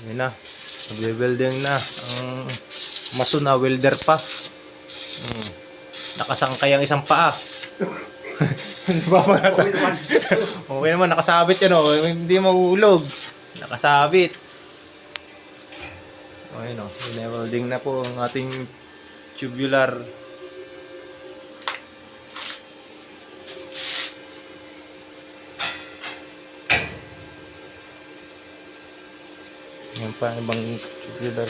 Yun na. Magbe-welding na. Ang maso na welder pa. Nakasangkay ang isang paa. Hindi ba mga okay naman, nakasabit yan o. Hindi mahulog. Nakasabit. Okay no. Welding na po ang ating tubular. Yan pa, ibang tubular.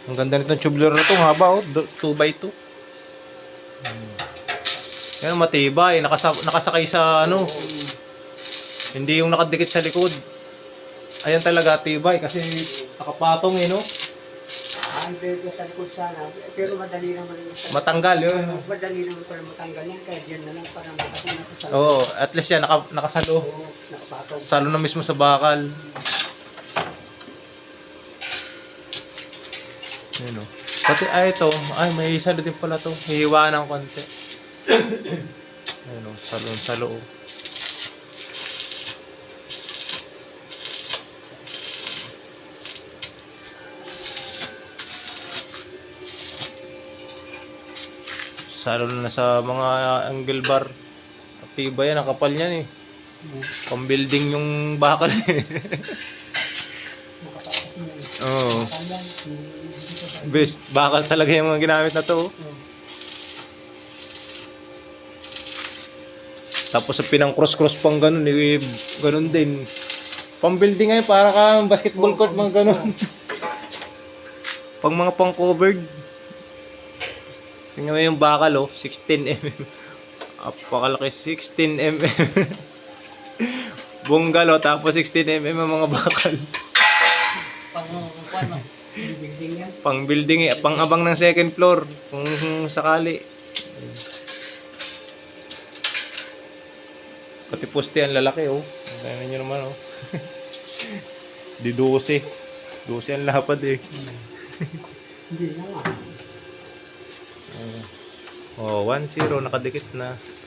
Ang ganda nitong tubular na ito, haba oh, 2x2. Yan, matibay, nakasakay sa ano. Hindi yung nakadikit sa likod. Ayan talaga tibay kasi nakapatong eh no. Ang belt sa likod sana, pero madali naman yung Matanggal yun. madali naman pala matanggal yan, kaya diyan na lang para makatulong sa Oo, at least yan nakasalo. nakapatong. Salo na mismo sa bakal. Ayun o. Pati ito, may salo din pala to. Hihiwaan ng konti. Ayun o, salo o. Salo na sa mga angle bar. Tiba yan, ang kapal niyan eh. Pang-building yung bakal eh. Oo. Best, bakal talaga yung mga ginamit na to. Tapos sa pinang cross pang ganun, eh, ganun din. Pang-building ngayon, para ka basketball court, mga ganun. Pang mga pang-covered. Tingnan mo yung bakal oh, 16 mm. Apakalaki 16 mm. Bungalo tapos 16 mm ang mga bakal. Building yan. Pang building eh, pang abang ng second floor kung sakali. Pati poste ang lalaki oh. Tingnan niyo naman oh. Di 12. 12 ang lapad eh. Hindi na nga. Oh, 1-0 nakadikit na.